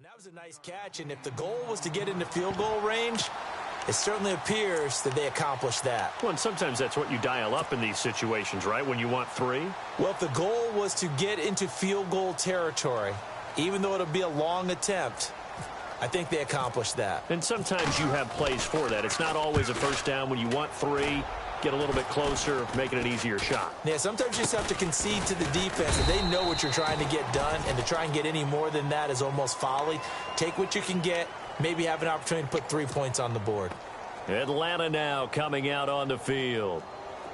That was a nice catch, and if the goal was to get into field goal range, it certainly appears that they accomplished that. Well, and sometimes that's what you dial up in these situations, right, when you want 3? Well, if the goal was to get into field goal territory, even though it'll be a long attempt, I think they accomplished that. And sometimes you have plays for that. It's not always a first down when you want 3. Get a little bit closer, making an easier shot. Yeah, sometimes you just have to concede to the defense, and they know what you're trying to get done, and to try and get any more than that is almost folly. Take what you can get, maybe have an opportunity to put 3 points on the board. Atlanta now coming out on the field.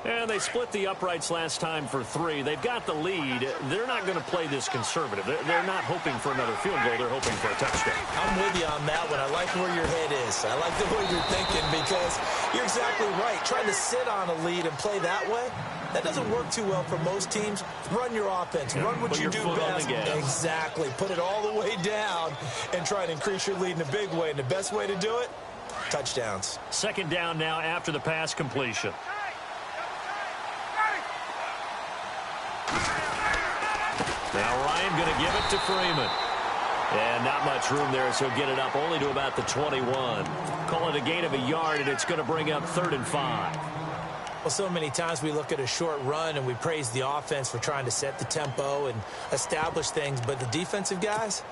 And they split the uprights last time for 3. They've got the lead. They're not going to play this conservative. They're not hoping for another field goal. They're hoping for a touchdown. I'm with you on that one. I like where your head is. I like the way you're thinking because you're exactly right. Trying to sit on a lead and play that way, that doesn't work too well for most teams. Run your offense. Run what you do best. Exactly. Put it all the way down and try and increase your lead in a big way. And the best way to do it, touchdowns. Second down now after the pass completion. Now Ryan going to give it to Freeman. And not much room there, so get it up only to about the 21. Call it a gain of a yard, and it's going to bring up 3rd and 5. Well, so many times we look at a short run and we praise the offense for trying to set the tempo and establish things, but the defensive guys,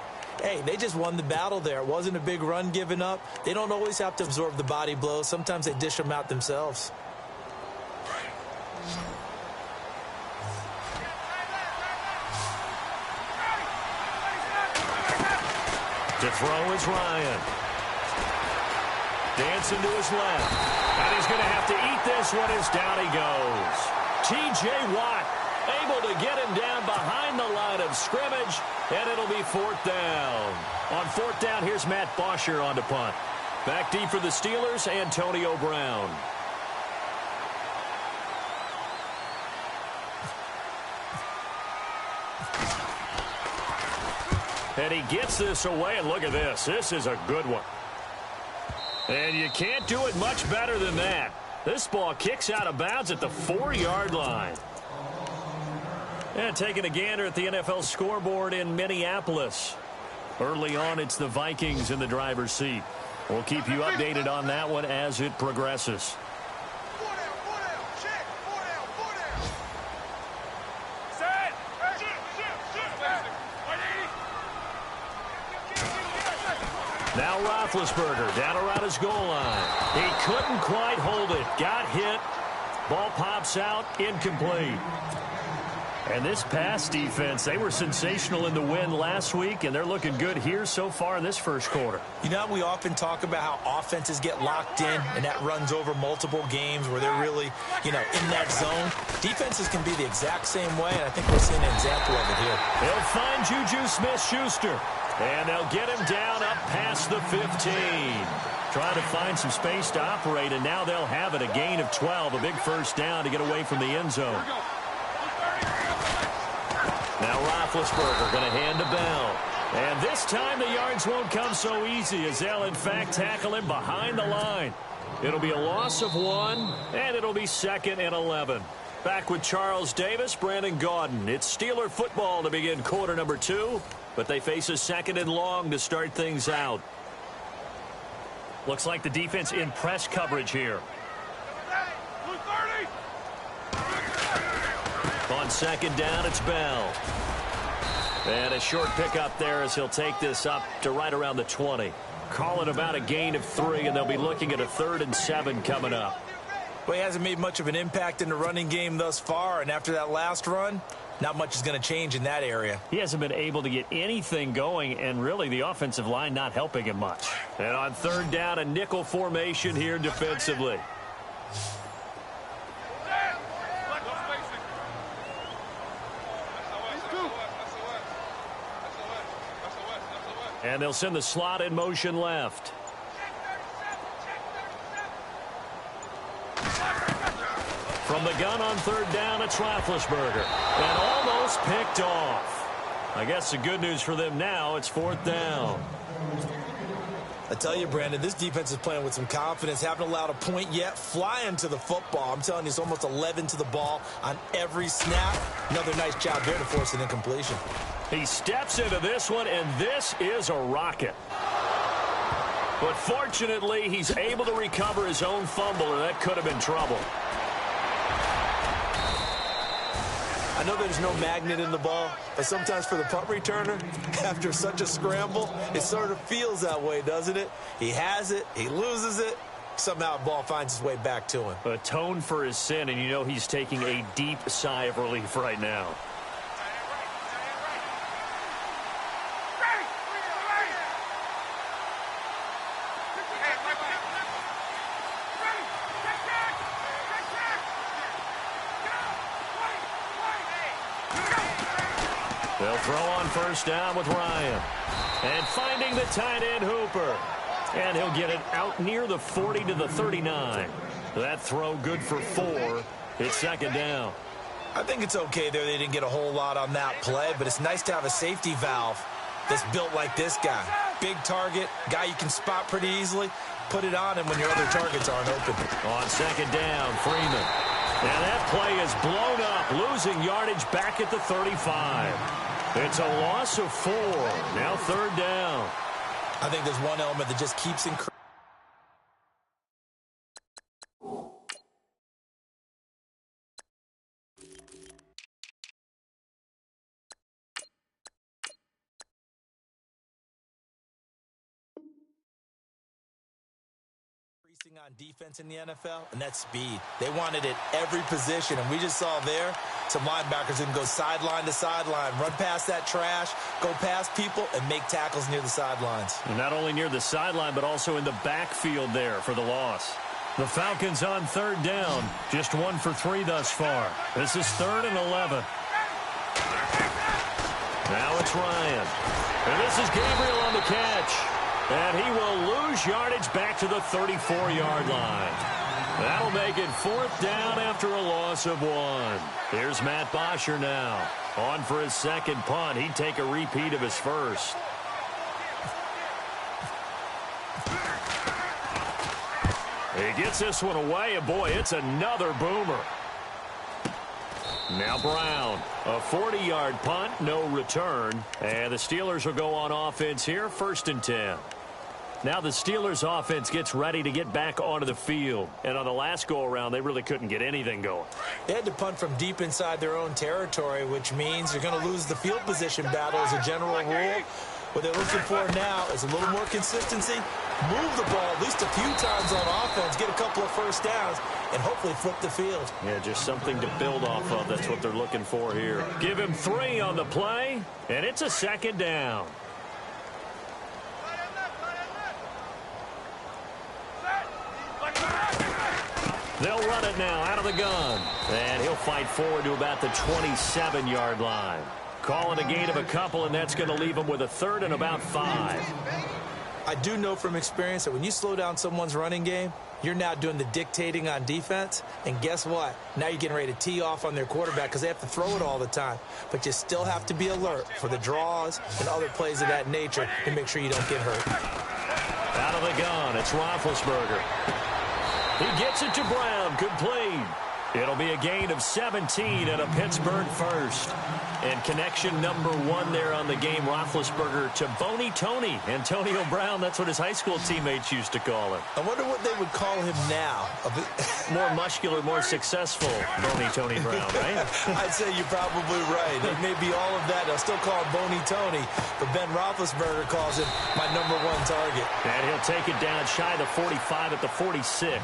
hey, they just won the battle there. It wasn't a big run given up. They don't always have to absorb the body blows. Sometimes they dish them out themselves. To throw is Ryan. Dancing to his left. And he's going to have to eat this one as down he goes. T.J. Watt able to get him down behind the line of scrimmage, and it'll be 4th down. On 4th down, here's Matt Bosher on to punt. Back deep for the Steelers, Antonio Brown. And he gets this away, and look at this. This is a good one. And you can't do it much better than that. This ball kicks out of bounds at the 4-yard line. And taking a gander at the NFL scoreboard in Minneapolis. Early on, it's the Vikings in the driver's seat. We'll keep you updated on that one as it progresses. Now Roethlisberger down around his goal line. He couldn't quite hold it. Got hit. Ball pops out. Incomplete. And this pass defense, they were sensational in the win last week, and they're looking good here so far in this first quarter. You know, we often talk about how offenses get locked in, and that runs over multiple games where they're really, in that zone. Defenses can be the exact same way, and I think we're seeing an example of it here. They'll find Juju Smith-Schuster. And they'll get him down up past the 15. Trying to find some space to operate, and now they'll have it. A gain of 12, a big first down to get away from the end zone. Now Roethlisberger going to hand to Bell. And this time the yards won't come so easy as they'll, in fact, tackle him behind the line. It'll be a loss of 1, and it'll be 2nd and 11. Back with Charles Davis, Brandon Gaudin. It's Steeler football to begin quarter number 2. But they face a 2nd and long to start things out. Looks like the defense in press coverage here. On 2nd down, it's Bell. And a short pickup there as he'll take this up to right around the 20. Call it about a gain of 3, and they'll be looking at a 3rd and 7 coming up. Well, he hasn't made much of an impact in the running game thus far, and after that last run, not much is going to change in that area. He hasn't been able to get anything going, and really the offensive line not helping him much. And on 3rd down, a nickel formation here defensively. And they'll send the slot in motion left. From the gun on 3rd down, it's Roethlisberger. And almost picked off. I guess the good news for them now, it's 4th down. I tell you, Brandon, this defense is playing with some confidence. Haven't allowed a point yet. Flying to the football. I'm telling you, it's almost 11 to the ball on every snap. Another nice job there to force an incompletion. He steps into this one, and this is a rocket. But fortunately, he's able to recover his own fumble, and that could have been trouble. I know there's no magnet in the ball, but sometimes for the punt returner, after such a scramble, it sort of feels that way, doesn't it? He has it, he loses it, somehow the ball finds its way back to him. Atone for his sin, and you know he's taking a deep sigh of relief right now. They'll throw on first down with Ryan. And finding the tight end Hooper. And he'll get it out near the 40 to the 39. That throw good for 4. It's second down. I think it's okay there. They didn't get a whole lot on that play, but it's nice to have a safety valve that's built like this guy. Big target, guy you can spot pretty easily. Put it on him when your other targets aren't open. On second down, Freeman. And that play is blown up, losing yardage back at the 35. It's a loss of 4. Now third down. I think there's one element that just keeps increasing. On defense in the NFL, and that's speed. They wanted it every position, and we just saw there some linebackers who can go sideline to sideline, run past that trash, go past people, and make tackles near the sidelines. And not only near the sideline, but also in the backfield there for the loss. The Falcons on third down, just 1 for 3 thus far. This is 3rd and 11. Now it's Ryan. And this is Gabriel on the catch. And he will lose yardage back to the 34-yard line. That'll make it 4th down after a loss of 1. Here's Matt Bosher now. On for his second punt. He'd take a repeat of his first. He gets this one away, and boy, it's another boomer. Now Brown, a 40-yard punt, no return. And the Steelers will go on offense here, 1st and 10. Now the Steelers offense gets ready to get back onto the field. And on the last go-around, they really couldn't get anything going. They had to punt from deep inside their own territory, which means they're going to lose the field position battle as a general rule. What they're looking for now is a little more consistency, move the ball at least a few times on offense, get a couple of first downs, and hopefully flip the field. Yeah, just something to build off of. That's what they're looking for here. Give him 3 on the play, and it's a second down. They'll run it now out of the gun. And he'll fight forward to about the 27-yard line. Calling a gain of a couple, and that's going to leave him with a 3rd and about 5. I do know from experience that when you slow down someone's running game, you're now doing the dictating on defense. And guess what? Now you're getting ready to tee off on their quarterback because they have to throw it all the time. But you still have to be alert for the draws and other plays of that nature to make sure you don't get hurt. Out of the gun, it's Roethlisberger. He gets it to Brown, complete. It'll be a gain of 17 and a Pittsburgh first. And connection number 1 there on the game, Roethlisberger to Boney Tony. Antonio Brown, that's what his high school teammates used to call him. I wonder what they would call him now. More muscular, more successful Boney Tony Brown, right? I'd say you're probably right. It may be all of that. They'll still call him Boney Tony, but Ben Roethlisberger calls him my number 1 target. And he'll take it down shy of the 45 at the 46.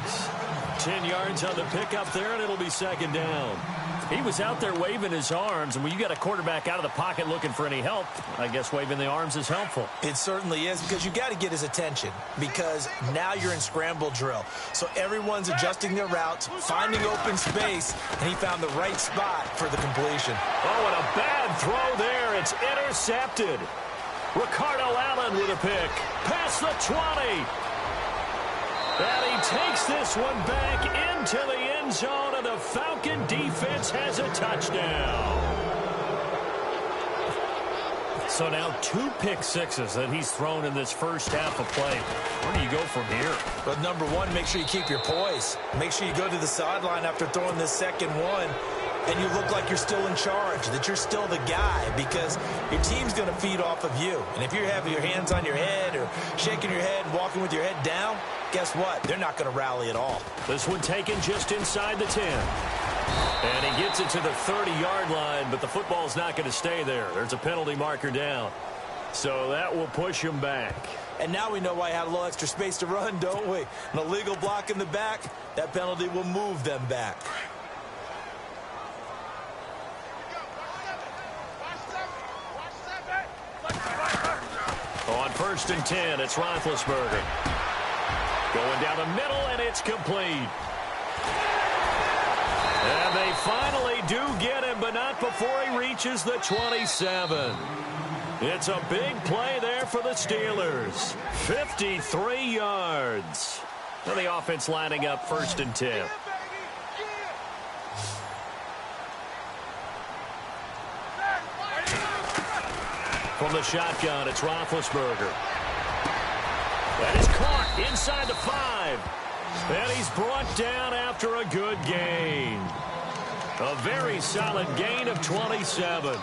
10 yards on the pickup there, and it'll be second down. He was out there waving his arms, and when you got a quarterback out of the pocket looking for any help, I guess waving the arms is helpful. It certainly is, because you got to get his attention, because now you're in scramble drill. So everyone's adjusting their routes, finding open space, and he found the right spot for the completion. Oh, and a bad throw there. It's intercepted. Ricardo Allen with a pick. Past the 20. And he takes this one back into the end zone, and the Falcon defense has a touchdown. So now 2 pick sixes that he's thrown in this first half of play. Where do you go from here? But number 1, make sure you keep your poise. Make sure you go to the sideline after throwing this second one and you look like you're still in charge, that you're still the guy, because your team's going to feed off of you. And if you're having your hands on your head or shaking your head, walking with your head down, guess what? They're not going to rally at all. This one taken just inside the 10. And he gets it to the 30-yard line, but the football's not going to stay there. There's a penalty marker down. So that will push him back. And now we know why he had a little extra space to run, don't we? An illegal block in the back, that penalty will move them back. On 1st and 10, it's Roethlisberger. Going down the middle, and it's complete. And they finally do get him, but not before he reaches the 27. It's a big play there for the Steelers. 53 yards. Well, the offense lining up 1st and 10. From the shotgun, it's Roethlisberger. That is caught inside the 5. And he's brought down after a good gain. A very solid gain of 27.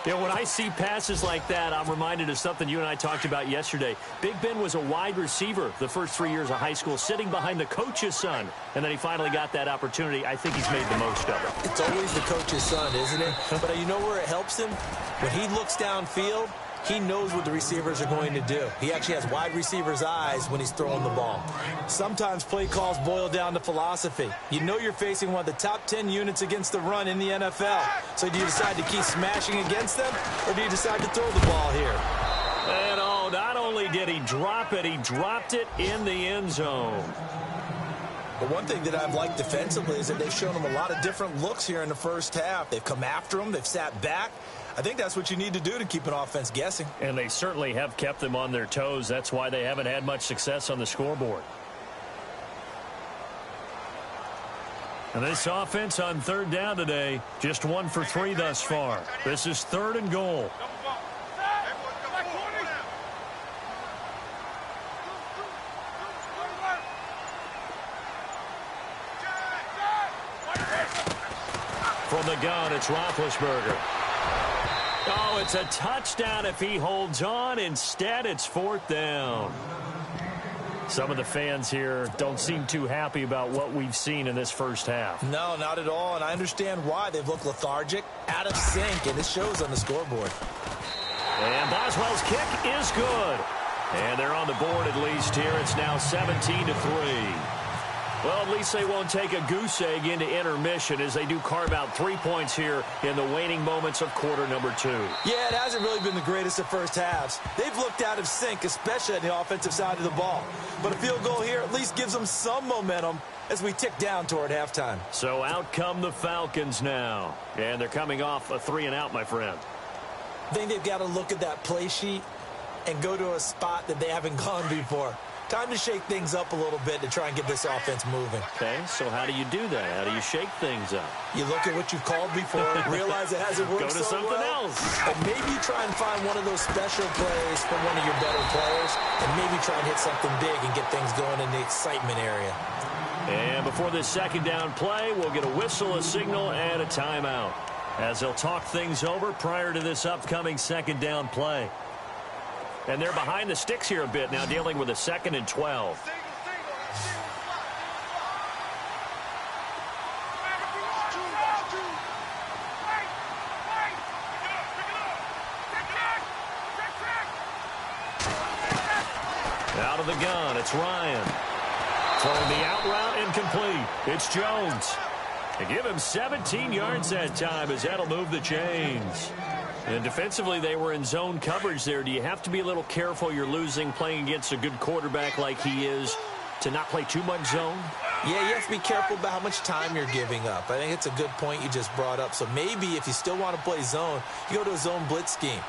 You know, when I see passes like that, I'm reminded of something you and I talked about yesterday. Big Ben was a wide receiver the first 3 years of high school, sitting behind the coach's son. And then he finally got that opportunity. I think he's made the most of it. It's always the coach's son, isn't it? But you know where it helps him? When he looks downfield, he knows what the receivers are going to do. He actually has wide receivers' eyes when he's throwing the ball. Sometimes play calls boil down to philosophy. You know you're facing one of the top 10 units against the run in the NFL. So do you decide to keep smashing against them, or do you decide to throw the ball here? And oh, not only did he drop it, he dropped it in the end zone. But one thing that I've liked defensively is that they've shown him a lot of different looks here in the first half. They've come after him. They've sat back. I think that's what you need to do to keep an offense guessing. And they certainly have kept them on their toes. That's why they haven't had much success on the scoreboard. And this offense on 3rd down today, just 1 for 3 thus far. This is 3rd and goal. From the gun, it's Roethlisberger. Oh, it's a touchdown if he holds on. Instead, it's 4th down. Some of the fans here don't seem too happy about what we've seen in this first half. No, not at all, and I understand why. They've looked lethargic, out of sync, and it shows on the scoreboard. And Boswell's kick is good. And they're on the board at least here. It's now 17-3. Well, at least they won't take a goose egg into intermission as they do carve out 3 points here in the waning moments of quarter number 2. Yeah, it hasn't really been the greatest of first halves. They've looked out of sync, especially on the offensive side of the ball. But a field goal here at least gives them some momentum as we tick down toward halftime. So out come the Falcons now. And they're coming off a 3-and-out, my friend. I think they've got to look at that play sheet and go to a spot that they haven't gone before. Time to shake things up a little bit to try and get this offense moving. Okay, so how do you do that? How do you shake things up? You look at what you've called before, realize it hasn't worked so well. Go to something else. And maybe you try and find one of those special plays from one of your better players, and maybe try and hit something big and get things going in the excitement area. And before this 2nd down play, we'll get a whistle, a signal, and a timeout, as they'll talk things over prior to this upcoming 2nd down play. And they're behind the sticks here a bit now, dealing with a 2nd and 12. Out of the gun, it's Ryan. Throwing the out route incomplete. It's Jones. They give him 17 yards that time as that'll move the chains. And defensively, they were in zone coverage there. Do you have to be a little careful? You're losing playing against a good quarterback like he is to not play too much zone? Yeah, you have to be careful about how much time you're giving up. I think it's a good point you just brought up. So maybe if you still want to play zone, you go to a zone blitz scheme.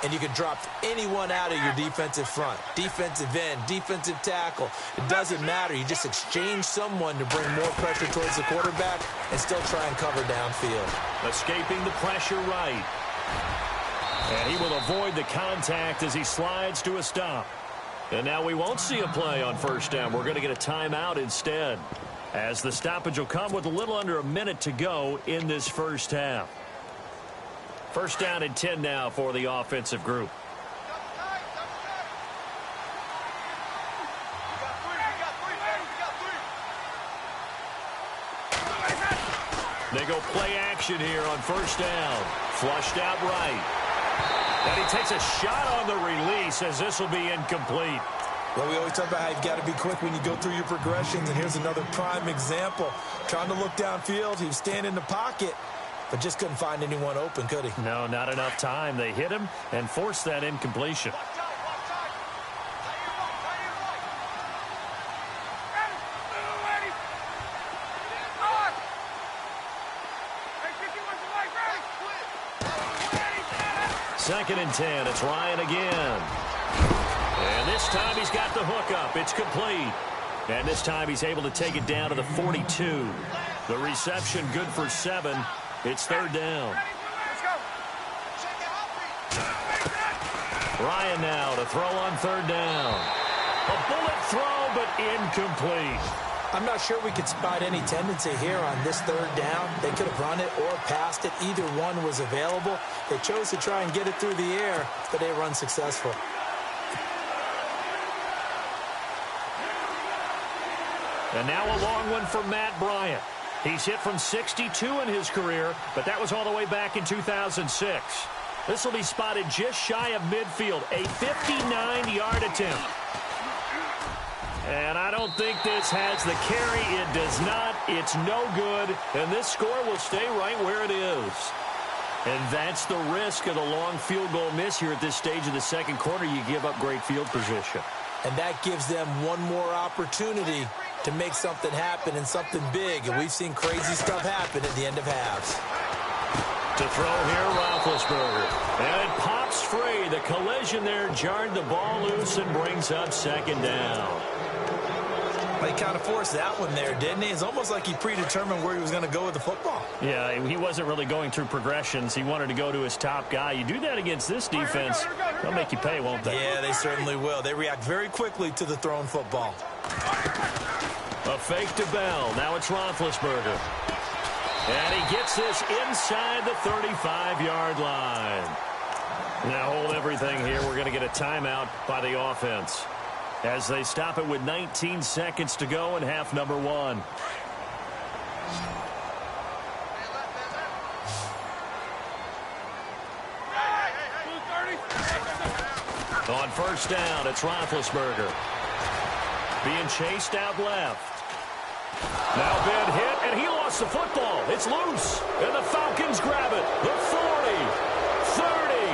And you can drop anyone out of your defensive front. Defensive end, defensive tackle. It doesn't matter. You just exchange someone to bring more pressure towards the quarterback and still try and cover downfield. Escaping the pressure right. And he will avoid the contact as he slides to a stop. And now we won't see a play on 1st down. We're going to get a timeout instead. as the stoppage will come with a little under a minute to go in this first half. First down and 10 now for the offensive group. They go play action here on first down. Flushed out right. And he takes a shot on the release as this will be incomplete. Well, we always talk about how you've got to be quick when you go through your progressions, and here's another prime example. Trying to look downfield, he was standing in the pocket, but just couldn't find anyone open, could he? No, not enough time. They hit him and forced that incompletion. Second and 10. It's Ryan again. And this time he's got the hook up. It's complete. And this time he's able to take it down to the 42. The reception good for 7. It's third down. Ryan now to throw on third down. A bullet throw, but incomplete. I'm not sure we could spot any tendency here on this third down. They could have run it or passed it. Either one was available. They chose to try and get it through the air, but they run successful. And now a long one for Matt Bryant. He's hit from 62 in his career, but that was all the way back in 2006. This will be spotted just shy of midfield, a 59-yard attempt. And I don't think this has the carry. It does not. It's no good. And this score will stay right where it is. And that's the risk of the long field goal miss here at this stage of the second quarter. You give up great field position. And that gives them one more opportunity to make something happen and something big. And we've seen crazy stuff happen at the end of halves. To throw here, Roethlisberger. And it pops free. The collision there jarred the ball loose and brings up second down. He kind of forced that one there, didn't he? It's almost like he predetermined where he was going to go with the football. Yeah, he wasn't really going through progressions. He wanted to go to his top guy. You do that against this defense, they'll make you pay, won't they? Yeah, they certainly will. They react very quickly to the thrown football. A fake to Bell. Now it's Roethlisberger. And he gets this inside the 35-yard line. Now hold everything here. We're going to get a timeout by the offense as they stop it with 19 seconds to go in half number 1. On first down, it's Roethlisberger. Being chased out left. Now Ben hit, and he lost the football. It's loose, and the Falcons grab it. The 40, 30,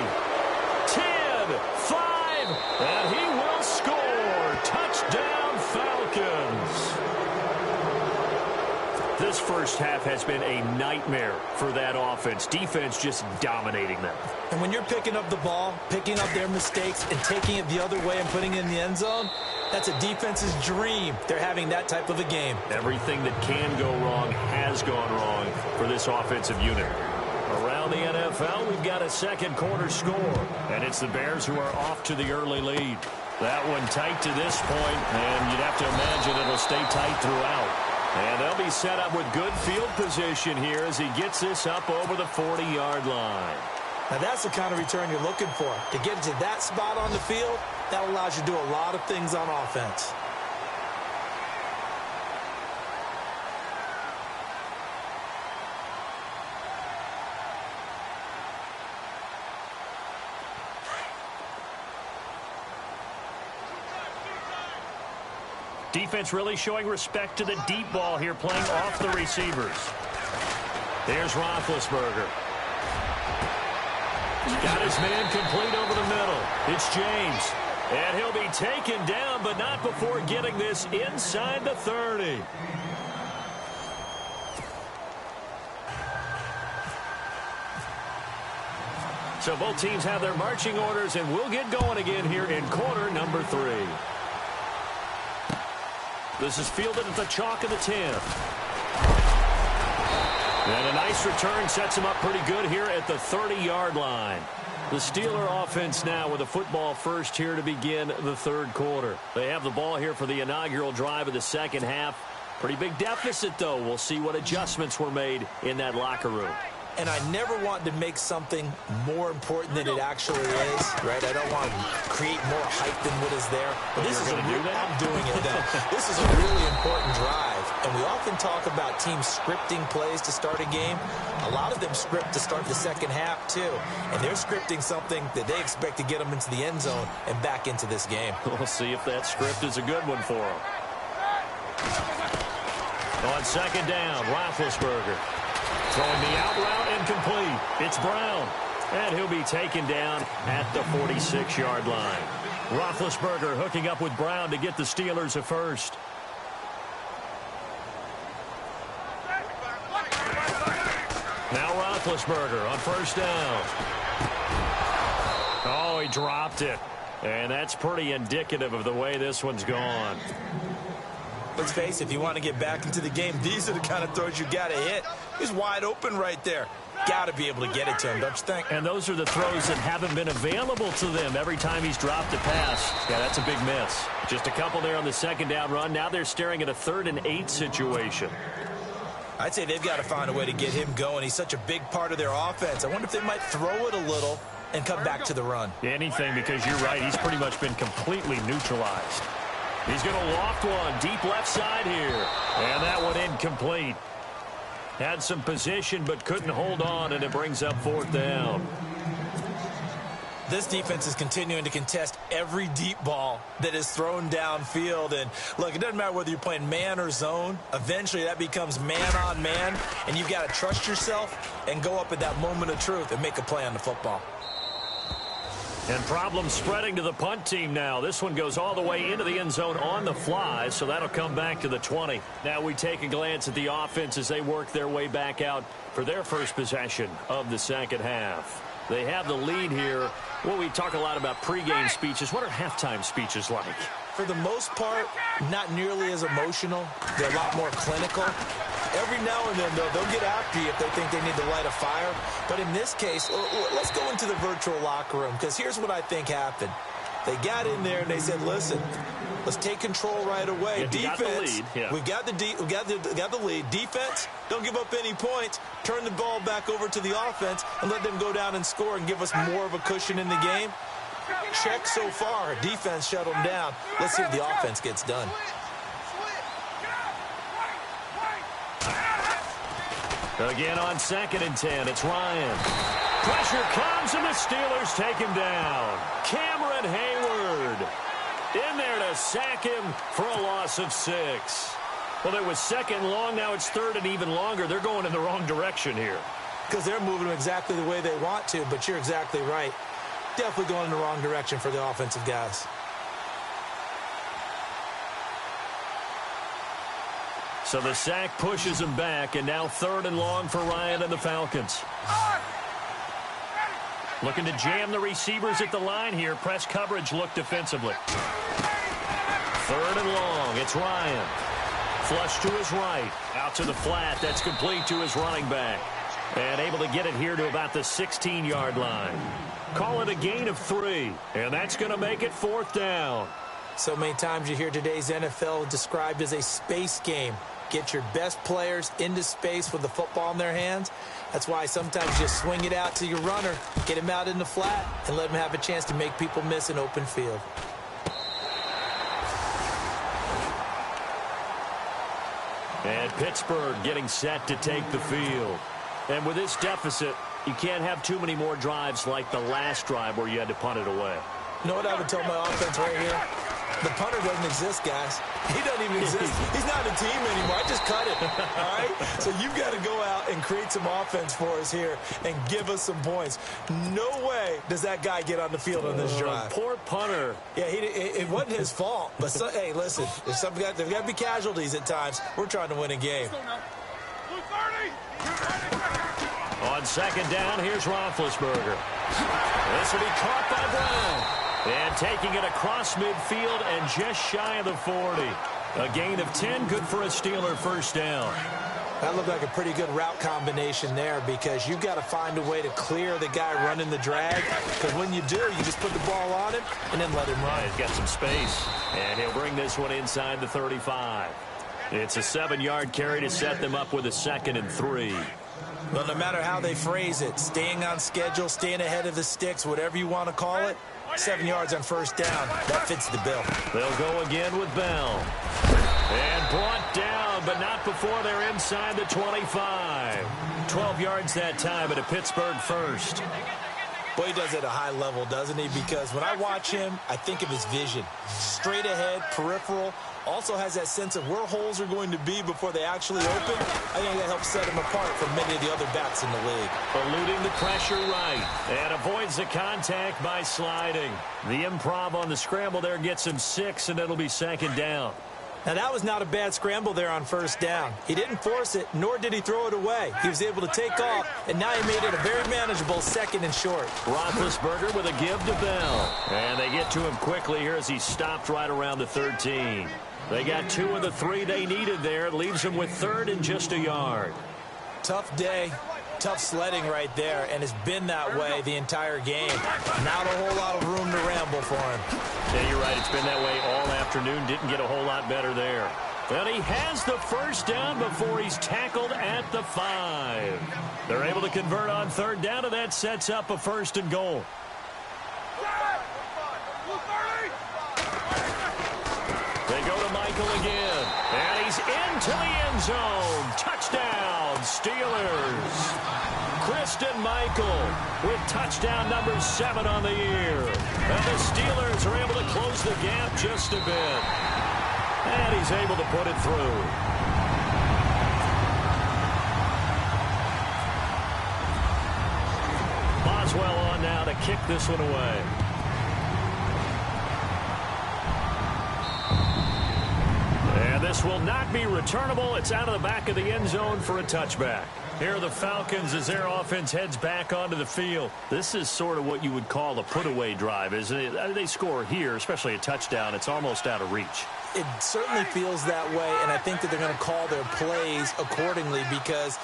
10, 5, and he will score. Touchdown, Falcons. This first half has been a nightmare for that offense. Defense just dominating them. And when you're picking up the ball, picking up their mistakes, and taking it the other way and putting it in the end zone, that's a defense's dream. They're having that type of a game. Everything that can go wrong has gone wrong for this offensive unit. Around the NFL, we've got a second quarter score, and it's the Bears who are off to the early lead. That one tight to this point, and you'd have to imagine it'll stay tight throughout. And they'll be set up with good field position here as he gets this up over the 40-yard line. Now that's the kind of return you're looking for. To get to that spot on the field, that allows you to do a lot of things on offense. Defense really showing respect to the deep ball here, playing off the receivers. There's Roethlisberger. Got his man complete over the middle. It's James. And he'll be taken down, but not before getting this inside the 30. So both teams have their marching orders, and we'll get going again here in quarter number 3. This is fielded at the chalk of the 10. And a nice return sets him up pretty good here at the 30-yard line. The Steeler offense now with a football first here to begin the third quarter. They have the ball here for the inaugural drive of the second half. Pretty big deficit, though. We'll see what adjustments were made in that locker room. And I never want to make something more important than it actually is, right? I don't want to create more hype than what is there. But this is I'm doing it then. This is a really important drive. And we often talk about teams scripting plays to start a game. A lot of them script to start the second half, too. And they're scripting something that they expect to get them into the end zone and back into this game. We'll see if that script is a good one for them. On second down, Roethlisberger. Throwing the out route incomplete. It's Brown. And he'll be taken down at the 46-yard line. Roethlisberger hooking up with Brown to get the Steelers a first. Now Roethlisberger on first down. Oh, he dropped it. And that's pretty indicative of the way this one's gone. Let's face it, if you want to get back into the game, these are the kind of throws you got to hit. He's wide open right there. Got to be able to get it to him, don't you think? And those are the throws that haven't been available to them every time he's dropped a pass. Yeah, that's a big miss. Just a couple there on the second down run. Now they're staring at a 3rd and 8 situation. I'd say they've got to find a way to get him going. He's such a big part of their offense. I wonder if they might throw it a little and come back to the run. Anything, because you're right. He's pretty much been completely neutralized. He's going to loft one deep left side here. And that one incomplete. Had some position but couldn't hold on, and it brings up 4th down. This defense is continuing to contest every deep ball that is thrown downfield. And, look, it doesn't matter whether you're playing man or zone. Eventually that becomes man on man, and you've got to trust yourself and go up at that moment of truth and make a play on the football. And problems spreading to the punt team now. This one goes all the way into the end zone on the fly, so that'll come back to the 20. Now we take a glance at the offense as they work their way back out for their first possession of the second half. They have the lead here. Well, we talk a lot about pregame speeches. What are halftime speeches like? For the most part, not nearly as emotional. They're a lot more clinical. Every now and then, they'll get after you if they think they need to light a fire. But in this case, let's go into the virtual locker room, because here's what I think happened. They got in there and they said, listen, let's take control right away. Defense, we got the lead. Defense, don't give up any points. Turn the ball back over to the offense and let them go down and score and give us more of a cushion in the game. Check so far. Defense shut them down. Let's see if the offense gets done. Again on 2nd and 10, it's Ryan. Pressure comes, and the Steelers take him down. Cameron Hayward in there to sack him for a loss of 6. Well, it was 2nd long. Now it's 3rd and even longer. They're going in the wrong direction here. Because they're moving exactly the way they want to, but you're exactly right. Definitely going in the wrong direction for the offensive guys. So the sack pushes him back, and now 3rd and long for Ryan and the Falcons. Looking to jam the receivers at the line here. Press coverage look defensively. 3rd and long. It's Ryan. Flush to his right. Out to the flat. That's complete to his running back. And able to get it here to about the 16-yard line. Call it a gain of 3. And that's going to make it 4th down. So many times you hear today's NFL described as a space game. Get your best players into space with the football in their hands. That's why sometimes you just swing it out to your runner, get him out in the flat, and let him have a chance to make people miss an open field. And Pittsburgh getting set to take the field. And with this deficit, you can't have too many more drives like the last drive where you had to punt it away. You know what I would tell my offense right here? The punter doesn't exist, guys. He doesn't even exist. He's not a team anymore. I just cut it, all right? So you've got to go out and create some offense for us here and give us some points. No way does that guy get on the field on this drive. Poor punter. Yeah, it wasn't his fault. But, hey, listen, there's got to be casualties at times. We're trying to win a game. On 2nd down, here's Roethlisberger. This will be caught by Brown. And taking it across midfield and just shy of the 40. A gain of 10, good for a Steeler first down. That looked like a pretty good route combination there, because you've got to find a way to clear the guy running the drag. Because when you do, you just put the ball on him and then let him run. He's got some space. And he'll bring this one inside the 35. It's a 7-yard carry to set them up with a 2nd and 3. Well, no matter how they phrase it, staying on schedule, staying ahead of the sticks, whatever you want to call it, 7 yards on first down, that fits the bill. They'll go again with Bell. And brought down, but not before they're inside the 25. 12 yards that time, and a Pittsburgh first. Boy, he does it at a high level, doesn't he? Because when I watch him, I think of his vision. Straight ahead, peripheral, also has that sense of where holes are going to be before they actually open. I think that helps set him apart from many of the other backs in the league. Eluding the pressure right, and avoids the contact by sliding. The improv on the scramble there gets him 6, and it'll be 2nd down. Now, that was not a bad scramble there on first down. He didn't force it, nor did he throw it away. He was able to take off, and now he made it a very manageable 2nd and short. Roethlisberger with a give to Bell. And they get to him quickly here as he stopped right around the 13. They got 2 of the 3 they needed there. It leaves them with 3rd and just a yard. Tough day. Tough sledding right there, and it's been that way the entire game. Not a whole lot of room to ramble for him. Yeah, you're right. It's been that way all afternoon. Didn't get a whole lot better there. But he has the first down before he's tackled at the 5. They're able to convert on 3rd down, and that sets up a 1st and goal. They go to Michael again, and he's into the end zone. Touchdown, Steelers. Christian Michael with touchdown number 7 on the year. And the Steelers are able to close the gap just a bit. And he's able to put it through. Boswell on now to kick this one away. And this will not be returnable. It's out of the back of the end zone for a touchback. Here are the Falcons as their offense heads back onto the field. This is sort of what you would call a put-away drive, isn't it? They score here, especially a touchdown. It's almost out of reach. It certainly feels that way, and I think that they're going to call their plays accordingly because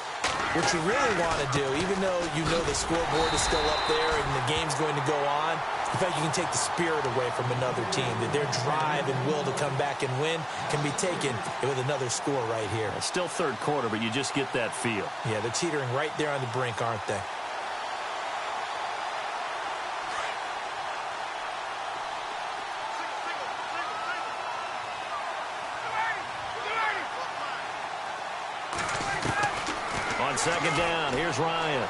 what you really want to do, even though you know the scoreboard is still up there and the game's going to go on, in fact, you can take the spirit away from another team, that their drive and will to come back and win can be taken with another score right here. It's still 3rd quarter, but you just get that feel. Yeah, they're teetering right there on the brink, aren't they? On 2nd down, here's Ryan.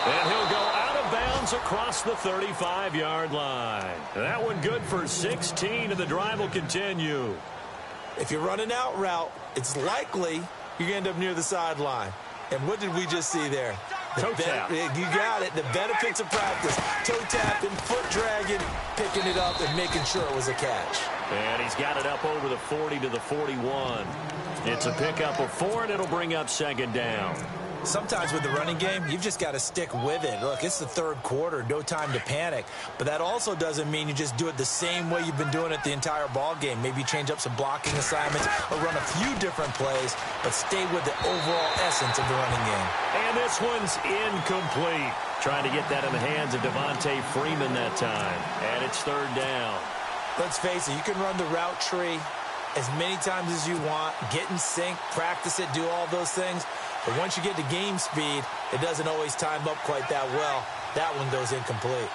And he'll go out of bounds across the 35-yard line. That one good for 16, and the drive will continue. If you're running out route, it's likely you're going to end up near the sideline. And what did we just see there? Toe tap. You got it. The benefits of practice. Toe tapping, foot dragging, picking it up, and making sure it was a catch. And he's got it up over the 40 to the 41. It's a pickup of 4, and it'll bring up 2nd down. Sometimes with the running game, you've just got to stick with it. Look, it's the 3rd quarter, no time to panic. But that also doesn't mean you just do it the same way you've been doing it the entire ball game. Maybe change up some blocking assignments or run a few different plays, but stay with the overall essence of the running game. And this one's incomplete. Trying to get that in the hands of Devontae Freeman that time. And it's 3rd down. Let's face it, you can run the route tree as many times as you want, get in sync, practice it, do all those things. But once you get to game speed, it doesn't always time up quite that well. That one goes incomplete.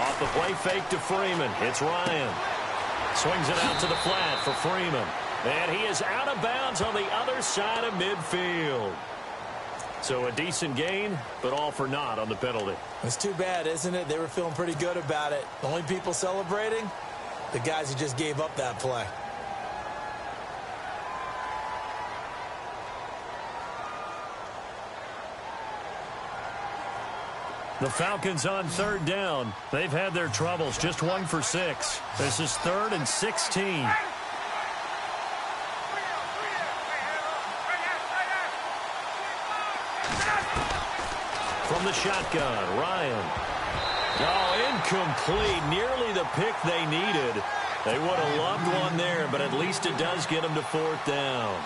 Off the play fake to Freeman. It's Ryan. Swings it out to the flat for Freeman. And he is out of bounds on the other side of midfield. So a decent gain, but all for naught on the penalty. It's too bad, isn't it? They were feeling pretty good about it. The only people celebrating, the guys who just gave up that play. The Falcons on 3rd down. They've had their troubles, just 1 for 6. This is 3rd and 16. From the shotgun, Ryan. Oh, incomplete. Nearly the pick they needed. They would have loved one there, but at least it does get them to 4th down.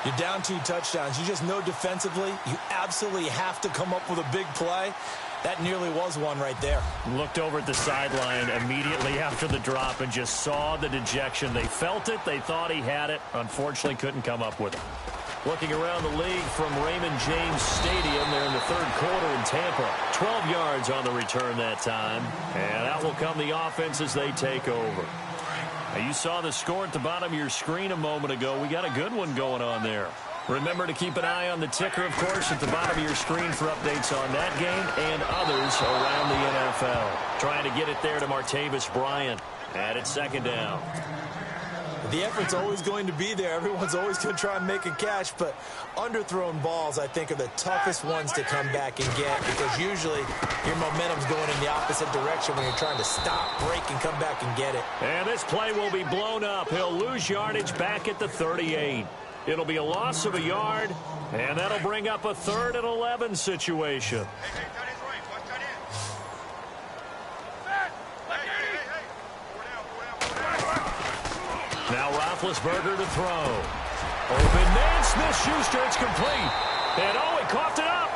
You're down 2 touchdowns. You just know defensively you absolutely have to come up with a big play. That nearly was one right there. Looked over at the sideline immediately after the drop and just saw the dejection. They felt it. They thought he had it. Unfortunately, couldn't come up with it. Looking around the league from Raymond James Stadium, they're in the third quarter in Tampa. 12 yards on the return that time. And out will come the offense as they take over. Now, you saw the score at the bottom of your screen a moment ago. We got a good one going on there. Remember to keep an eye on the ticker, of course, at the bottom of your screen for updates on that game and others around the NFL. Trying to get it there to Martavis Bryant. And it's second down. The effort's always going to be there. Everyone's always going to try and make a catch, but underthrown balls, I think, are the toughest ones to come back and get because usually your momentum's going in the opposite direction when you're trying to stop, break, and come back and get it. And this play will be blown up. He'll lose yardage back at the 38. It'll be a loss of a yard, and that'll bring up a 3rd and 11 situation. Now Roethlisberger to throw. Open man, Smith-Schuster, it's complete. And oh, he coughed it up.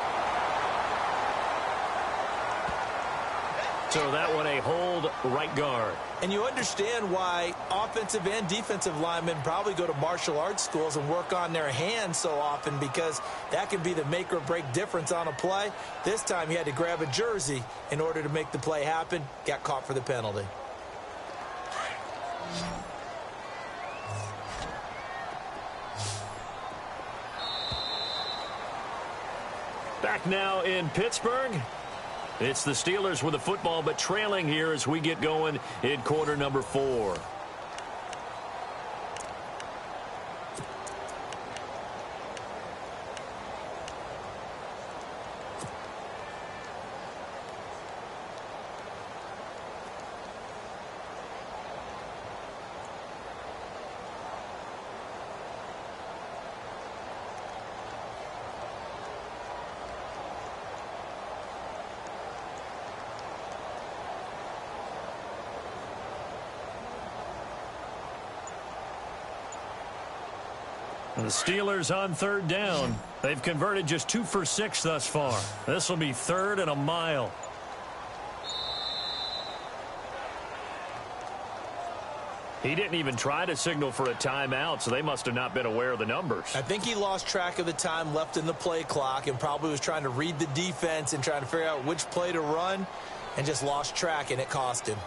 So that one a hold right guard. And you understand why offensive and defensive linemen probably go to martial arts schools and work on their hands so often because that can be the make or break difference on a play. This time he had to grab a jersey in order to make the play happen. Got caught for the penalty. Back now in Pittsburgh. It's the Steelers with the football, but trailing here as we get going in quarter number 4. The Steelers on 3rd down. They've converted just 2 for 6 thus far. This will be 3rd and a mile. He didn't even try to signal for a timeout, so they must have not been aware of the numbers. I think he lost track of the time left in the play clock and probably was trying to read the defense and trying to figure out which play to run and just lost track, and it cost him.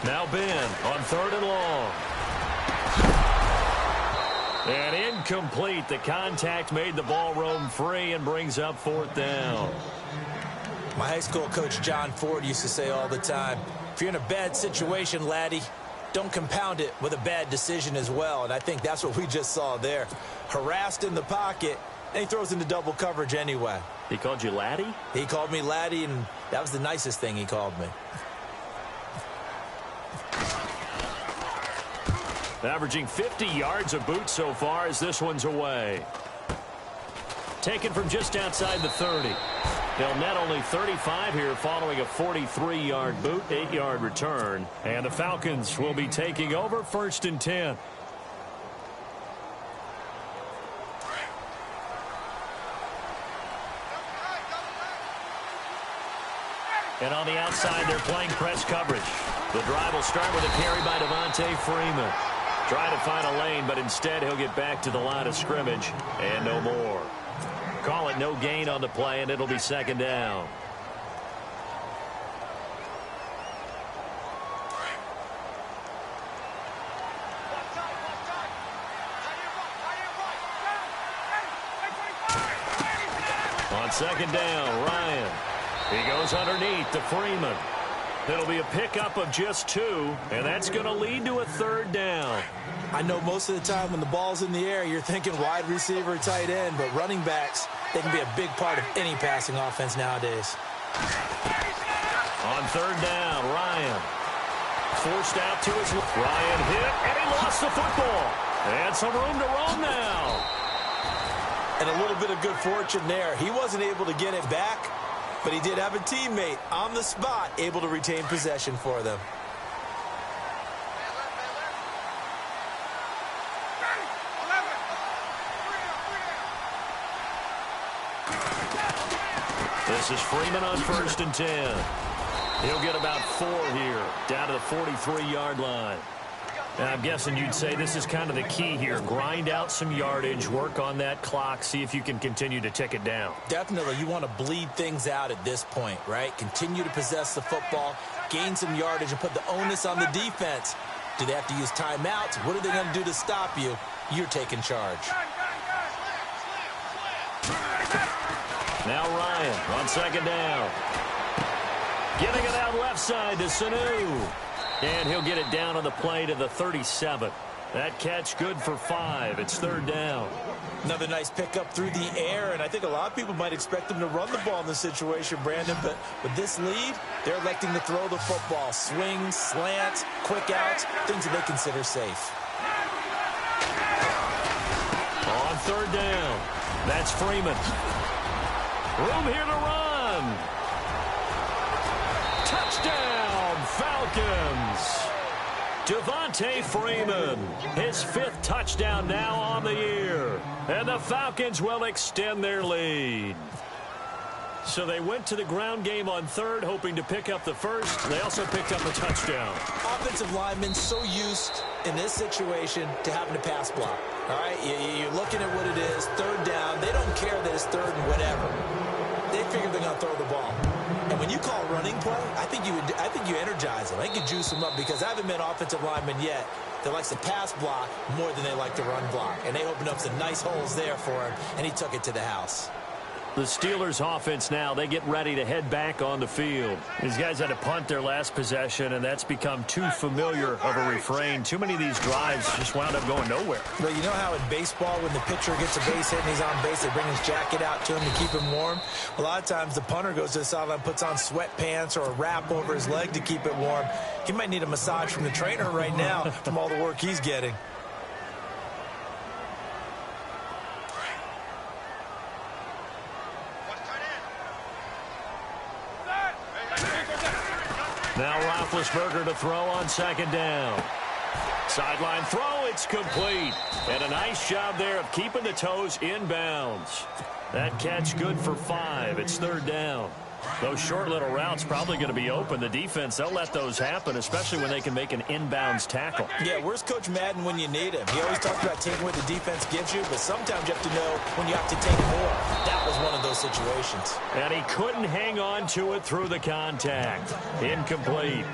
Now Ben on 3rd and long. And incomplete. The contact made the ball roam free and brings up 4th down. My high school coach John Ford used to say all the time, if you're in a bad situation, laddie, don't compound it with a bad decision as well. And I think that's what we just saw there. Harassed in the pocket, and he throws into double coverage anyway. He called you laddie? He called me laddie, and that was the nicest thing he called me. Averaging 50 yards a boot so far as this one's away. Taken from just outside the 30. They'll net only 35 here following a 43-yard boot, 8-yard return. And the Falcons will be taking over 1st and 10. And on the outside, they're playing press coverage. The drive will start with a carry by Devontae Freeman. Trying to find a lane, but instead he'll get back to the line of scrimmage and no more. Call it no gain on the play, and it'll be 2nd down. On 2nd down, Ryan. He goes underneath to Freeman. It'll be a pickup of just 2, and that's going to lead to a 3rd down. I know most of the time when the ball's in the air, you're thinking wide receiver, tight end, but running backs, they can be a big part of any passing offense nowadays. On 3rd down, Ryan. Forced out to his left. Ryan hit, and he lost the football. And some room to roam now. And a little bit of good fortune there. He wasn't able to get it back, but he did have a teammate on the spot able to retain possession for them. This is Freeman on 1st and 10. He'll get about 4 here, down to the 43-yard line. Now, I'm guessing you'd say this is kind of the key here. Grind out some yardage, work on that clock, see if you can continue to tick it down. Definitely. You want to bleed things out at this point, right? Continue to possess the football, gain some yardage, and put the onus on the defense. Do they have to use timeouts? What are they going to do to stop you? You're taking charge. Now Ryan on 2nd down. Getting it out left side to Sanu. And he'll get it down on the play to the 37. That catch good for 5. It's 3rd down. Another nice pickup through the air, and I think a lot of people might expect them to run the ball in this situation, Brandon, but with this lead, they're electing to throw the football. Swings, slants, quick outs, things that they consider safe. On 3rd down, that's Freeman. Room here to run. Touchdown, Falcons. Devontae Freeman, his 5th touchdown now on the year. And the Falcons will extend their lead. So they went to the ground game on 3rd, hoping to pick up the 1st. They also picked up a touchdown. Offensive linemen so used in this situation to having to pass block. All right, you're looking at what it is, 3rd down. They don't care that it's 3rd and whatever. They figure they're going to throw the ball. And when you call running play, I think you energize them. I think you juice them up because I haven't met offensive linemen yet that likes to pass block more than they like to run block. And they opened up some nice holes there for him, and he took it to the house. The Steelers offense now, they get ready to head back on the field. These guys had to punt their last possession, and that's become too familiar of a refrain. Too many of these drives just wound up going nowhere. But you know how in baseball, when the pitcher gets a base hit and he's on base, they bring his jacket out to him to keep him warm? A lot of times the punter goes to the sideline, puts on sweatpants or a wrap over his leg to keep it warm. He might need a massage from the trainer right now from all the work he's getting. Now Roethlisberger to throw on 2nd down. Sideline throw, it's complete. And a nice job there of keeping the toes inbounds. That catch good for 5. It's 3rd down. Those short little routes probably going to be open. The defense, they'll let those happen, especially when they can make an inbounds tackle. Yeah, where's Coach Madden when you need him? He always talks about taking what the defense gives you, but sometimes you have to know when you have to take more. That was one of those situations. And he couldn't hang on to it through the contact. Incomplete.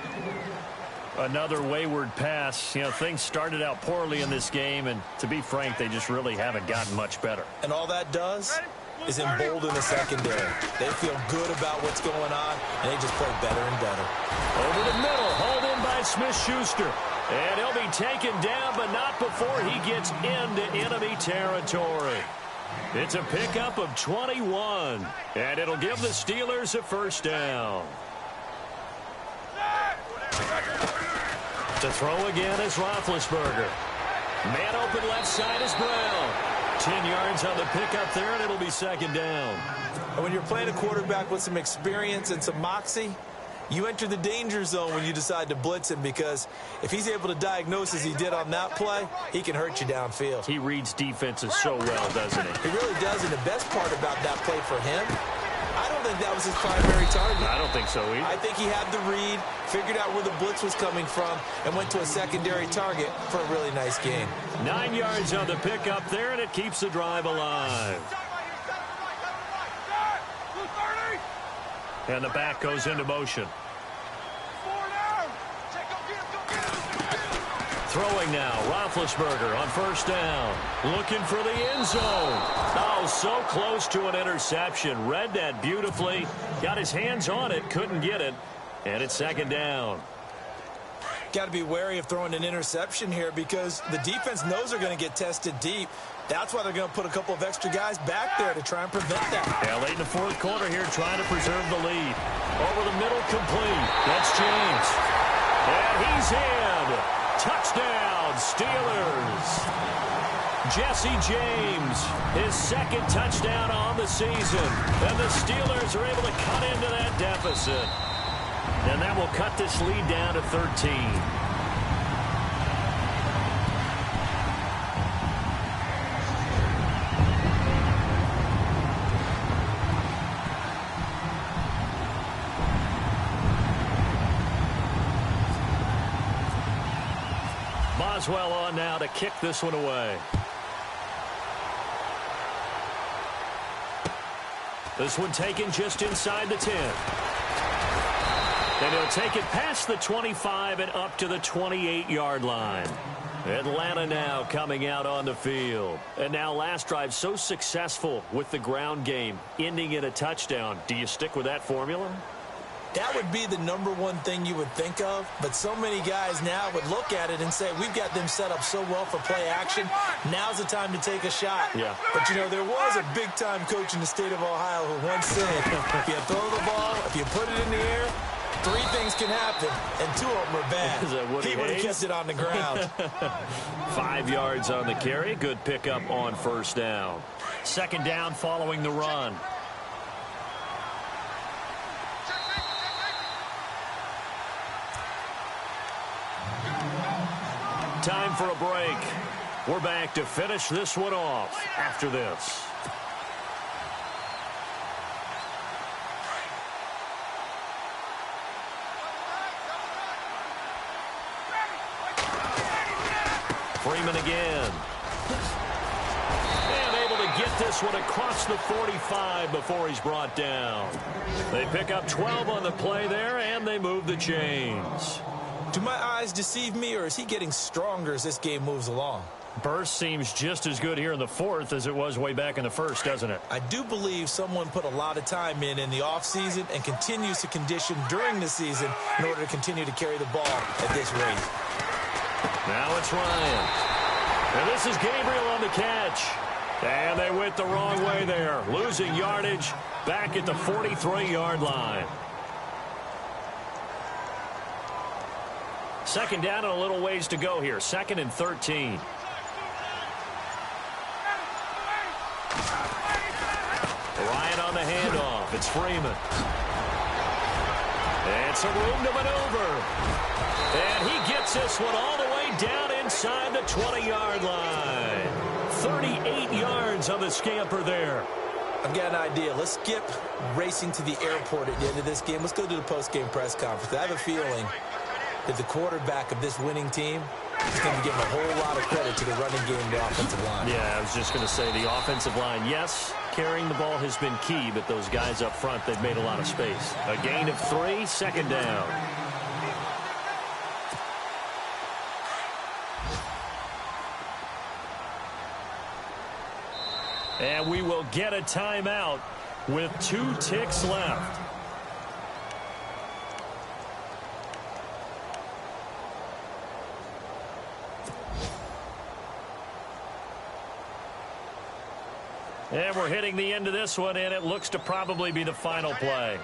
Another wayward pass. You know, things started out poorly in this game, and to be frank, they just really haven't gotten much better. And all that does is embolden the secondary. They feel good about what's going on, and they just play better and better. Over the middle, hauled in by Smith-Schuster. And he'll be taken down, but not before he gets into enemy territory. It's a pickup of 21, and it'll give the Steelers a 1st down. To throw again is Roethlisberger. Man open left side is Brown. 10 yards on the pickup there, and it'll be 2nd down. And when you're playing a quarterback with some experience and some moxie, you enter the danger zone when you decide to blitz him, because if he's able to diagnose as he did on that play, he can hurt you downfield. He reads defenses so well, doesn't he? He really does, and the best part about that play for him, I don't think that was his primary target. I don't think so either. I think he had the read, figured out where the blitz was coming from, and went to a secondary target for a really nice game. 9 yards on the pickup there, and it keeps the drive alive. And the back goes into motion. Throwing now, Roethlisberger on 1st down. Looking for the end zone. Oh, so close to an interception. Read that beautifully. Got his hands on it, couldn't get it. And it's 2nd down. Got to be wary of throwing an interception here, because the defense knows they're going to get tested deep. That's why they're going to put a couple of extra guys back there to try and prevent that. Yeah, late in the 4th quarter here, trying to preserve the lead. Over the middle, complete. That's James. And he's in. Touchdown, Steelers. Jesse James, his 2nd touchdown on the season. And the Steelers are able to cut into that deficit. And that will cut this lead down to 13. Boswell on now to kick this one away. This one taken just inside the 10. And he'll take it past the 25 and up to the 28-yard line. Atlanta now coming out on the field. And now last drive so successful with the ground game, ending in a touchdown. Do you stick with that formula? That would be the number one thing you would think of, but so many guys now would look at it and say, we've got them set up so well for play action, now's the time to take a shot. Yeah. But, you know, there was a big-time coach in the state of Ohio who once said, if you throw the ball, if you put it in the air, 3 things can happen, and 2 of them are bad. He would have kept it on the ground. 5 yards on the carry. Good pickup on first down. Second down following the run. Time for a break. We're back to finish this one off after this. Freeman again. And able to get this one across the 45 before he's brought down. They pick up 12 on the play there, and they move the chains. Do my eyes deceive me, or is he getting stronger as this game moves along? Burst seems just as good here in the fourth as it was way back in the first, doesn't it? I do believe someone put a lot of time in the offseason and continues to condition during the season in order to continue to carry the ball at this rate. Now it's Ryan. And this is Gabriel on the catch. And they went the wrong way there. Losing yardage back at the 43-yard line. Second down and a little ways to go here. 2nd and 13. Ryan on the handoff. It's Freeman. And some room to maneuver. And he gets this one all the way down inside the 20-yard line. 38 yards on the scamper there. I've got an idea. Let's skip racing to the airport at the end of this game. Let's go to the post-game press conference. I have a feeling that the quarterback of this winning team is going to be giving a whole lot of credit to the running game and the offensive line. Yeah, I was just going to say the offensive line, yes, carrying the ball has been key, but those guys up front, they've made a lot of space. A gain of 3, second down. And we will get a timeout with 2 ticks left. And we're hitting the end of this one, and it looks to probably be the final play.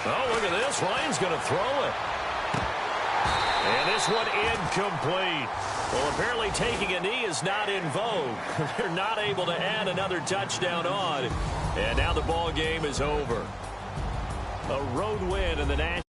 Oh, look at this. Ryan's going to throw it. And this one incomplete. Well, apparently taking a knee is not in vogue. They're not able to add another touchdown on. And now the ball game is over. A road win in the national.